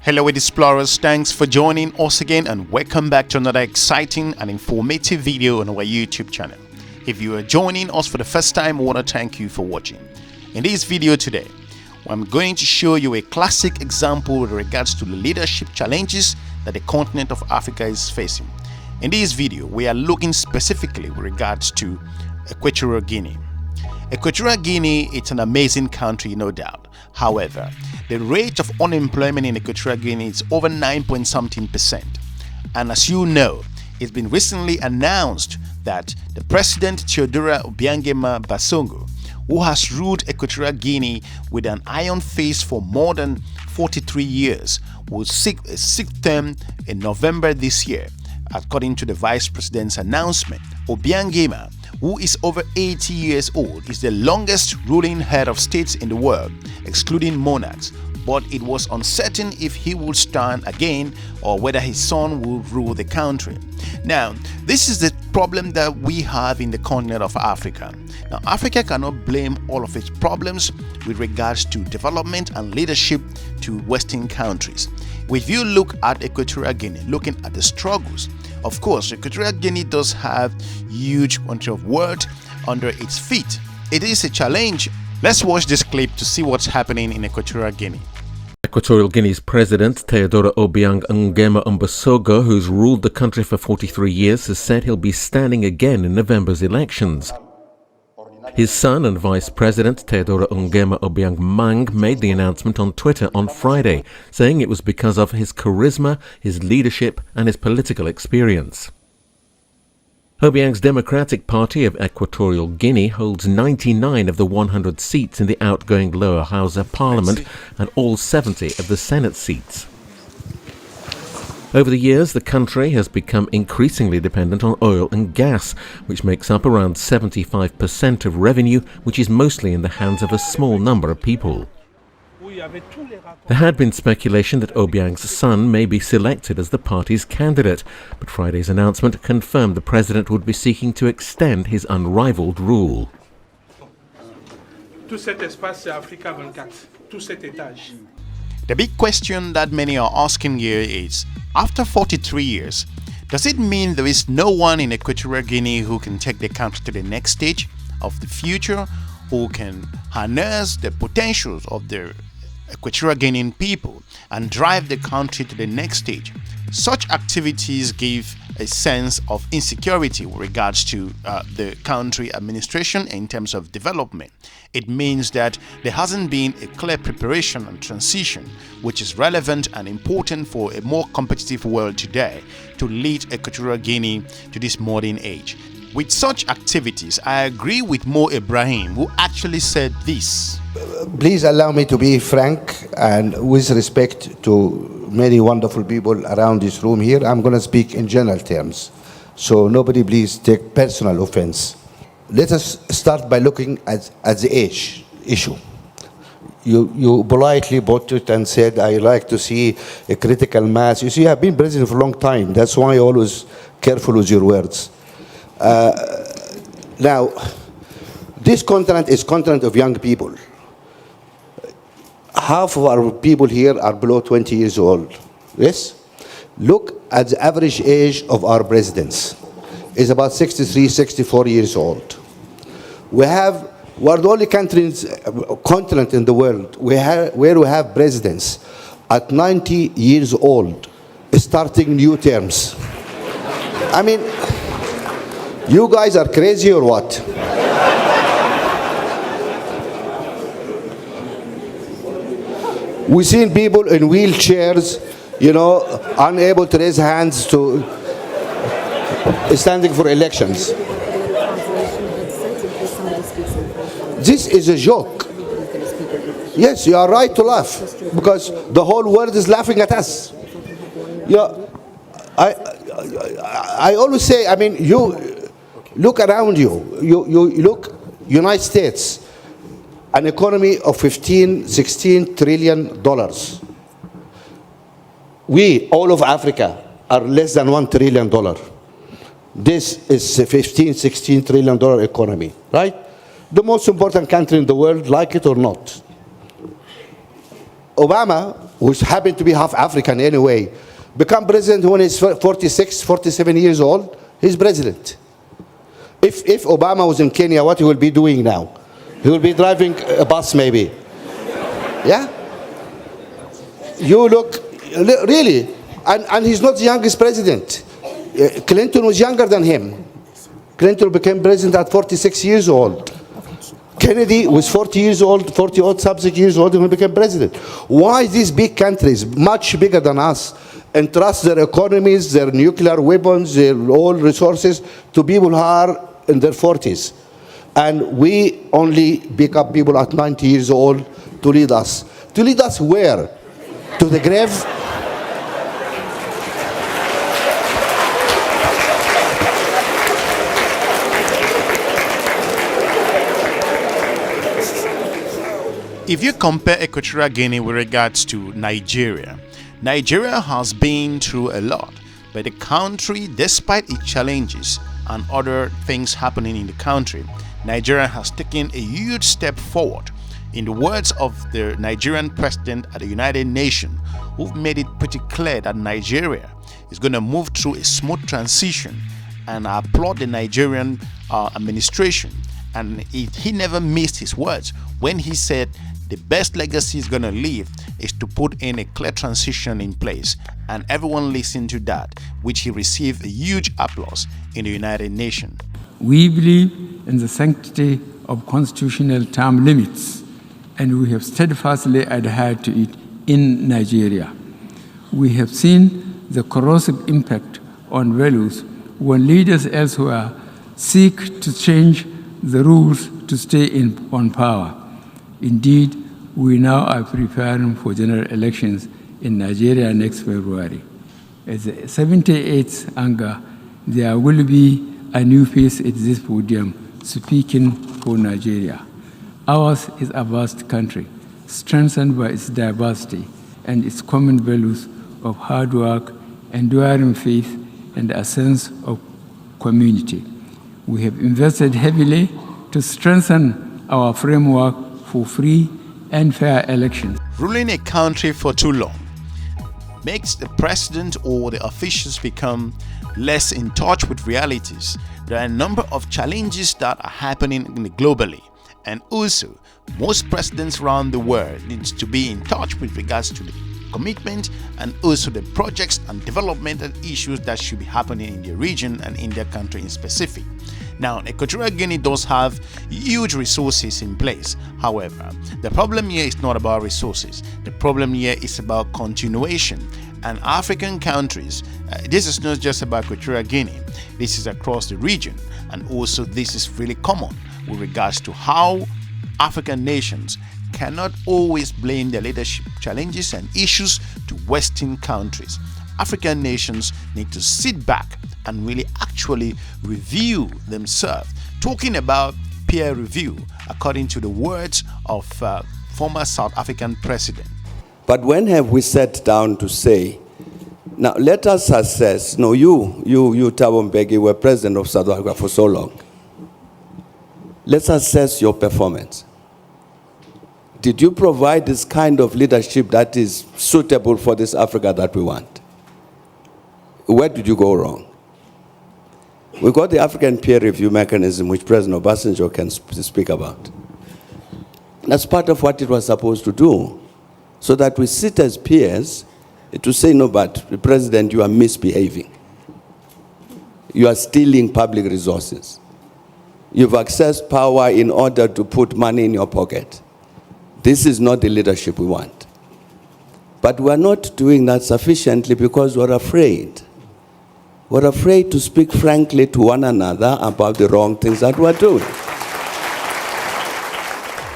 Hello explorers, thanks for joining us again and welcome back to another exciting and informative video on our YouTube channel. If you are joining us for the first time, I want to thank you for watching. In this video today, I'm going to show you a classic example with regards to the leadership challenges that the continent of Africa is facing. In this video, we are looking specifically with regards to Equatorial Guinea. Equatorial Guinea is an amazing country, no doubt. However, the rate of unemployment in Equatorial Guinea is over 9.something%. And as you know, it's been recently announced that the president Teodoro Obiang, who has ruled Equatorial Guinea with an iron fist for more than 43 years, will seek a sixth term in November this year. According to the vice president's announcement, Obiang, who is over 80 years old, is the longest ruling head of states in the world, excluding monarchs, but it was uncertain if he would stand again or whether his son will rule the country. Now, this is the problem that we have in the continent of Africa. Now, Africa cannot blame all of its problems with regards to development and leadership to Western countries. If you look at Equatorial Guinea, looking at the struggles, of course, Equatorial Guinea does have huge quantity of work under its feet. It is a challenge. Let's watch this clip to see what's happening in Equatorial Guinea. Equatorial Guinea's president, Teodoro Obiang, who's ruled the country for 43 years, has said he'll be standing again in November's elections. His son and vice president, Teodoro Obiang, made the announcement on Twitter on Friday, saying it was because of his charisma, his leadership, and his political experience. Obiang's Democratic Party of Equatorial Guinea holds 99 of the 100 seats in the outgoing lower house of parliament and all 70 of the Senate seats. Over the years, the country has become increasingly dependent on oil and gas, which makes up around 75% of revenue, which is mostly in the hands of a small number of people. There had been speculation that Obiang's son may be selected as the party's candidate, but Friday's announcement confirmed the president would be seeking to extend his unrivaled rule. The big question that many are asking here is, after 43 years, does it mean there is no one in Equatorial Guinea who can take the country to the next stage of the future, who can harness the potentials of the Equatorial Guinean people and drive the country to the next stage? Such activities give a sense of insecurity with regards to the country administration in terms of development. It means that there hasn't been a clear preparation and transition, which is relevant and important for a more competitive world today to lead Equatorial Guinea to this modern age. With such activities, I agree with Mo Ibrahim, who actually said this. Please allow me to be frank and with respect to many wonderful people around this room here. I'm going to speak in general terms, so nobody please take personal offense. Let us start by looking at the age issue. You politely put it and said, I like to see a critical mass. You see, I've been president for a long time. That's why I'm always careful with your words. Now, this continent is continent of young people. Half of our people here are below 20 years old. Yes? Look at the average age of our presidents. It's about 63, 64 years old. We're the only continent in the world where we have presidents at 90 years old starting new terms. I mean, you guys are crazy or what? We've seen people in wheelchairs, unable to raise hands to standing for elections. This is a joke. Yes, you are right to laugh because the whole world is laughing at us. I always say, I mean, you look around you. You look, United States, an economy of $16 trillion. We, all of Africa, are less than $1 trillion. This is a $16 trillion economy, right? The most important country in the world, like it or not. Obama who happened to be half African anyway, become president when he's 46, 47 years old, he's president. If Obama was in Kenya, what he will be doing now? He will be driving a bus maybe. Yeah? You look, really, and he's not the youngest president. Clinton was younger than him. Clinton became president at 46 years old. Kennedy was 40 years old, 40 something years old when he became president. Why these big countries, much bigger than us, entrust their economies, their nuclear weapons, their oil resources to people who are in their 40s? And we only pick up people at 90 years old to lead us. To lead us where? To the grave? If you compare Equatorial Guinea with regards to Nigeria, Nigeria has been through a lot, but the country, despite its challenges and other things happening in the country, Nigeria has taken a huge step forward. In the words of the Nigerian president at the United Nations, who've made it pretty clear that Nigeria is going to move through a smooth transition, and I applaud the Nigerian administration. And he never missed his words when he said the best legacy he's going to leave is to put in a clear transition in place. And everyone listened to that, which he received a huge applause in the United Nations. We believe in the sanctity of constitutional term limits, and we have steadfastly adhered to it in Nigeria. We have seen the corrosive impact on values when leaders elsewhere seek to change the rules to stay on power. Indeed, we now are preparing for general elections in Nigeria next February. At the 78th Anga, there will be a new face at this podium speaking for Nigeria. Ours is a vast country, strengthened by its diversity and its common values of hard work, enduring faith, and a sense of community. We have invested heavily to strengthen our framework for free and fair elections. Ruling a country for too long makes the president or the officials become less in touch with realities. There are a number of challenges that are happening globally, and also most presidents around the world needs to be in touch with regards to the commitment and also the projects and developmental issues that should be happening in the region and in their country in specific. Now, Equatorial Guinea does have huge resources in place. However, the problem here is not about resources. The problem here is about continuation. And African countries, this is not just about Equatorial Guinea. This is across the region. And also this is really common with regards to how African nations cannot always blame their leadership challenges and issues to Western countries. African nations need to sit back and really actually review themselves. Talking about peer review, according to the words of former South African president. But when have we sat down to say, now let us assess, no, you Thabo Mbeki, were president of South Africa for so long. Let's assess your performance. Did you provide this kind of leadership that is suitable for this Africa that we want? Where did you go wrong? We got the African peer review mechanism, which President Obasanjo can speak about. That's part of what it was supposed to do, so that we sit as peers to say, no, but the President, you are misbehaving. You are stealing public resources. You've accessed power in order to put money in your pocket. This is not the leadership we want. But we're not doing that sufficiently because we're afraid. We're afraid to speak frankly to one another about the wrong things that we're doing.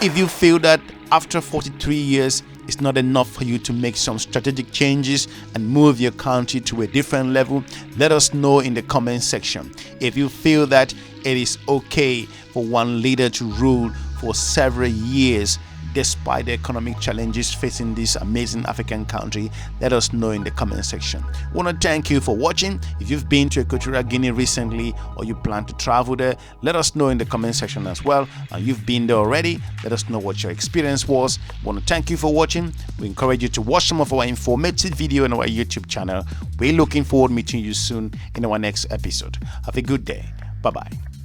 If you feel that after 43 years, it's not enough for you to make some strategic changes and move your country to a different level, let us know in the comment section. If you feel that it is okay for one leader to rule for several years, despite the economic challenges facing this amazing African country? Let us know in the comment section. I want to thank you for watching. If you've been to Equatorial Guinea recently or you plan to travel there, let us know in the comment section as well. And you've been there already, let us know what your experience was. I want to thank you for watching. We encourage you to watch some of our informative video on our YouTube channel. We're looking forward to meeting you soon in our next episode. Have a good day. Bye-bye.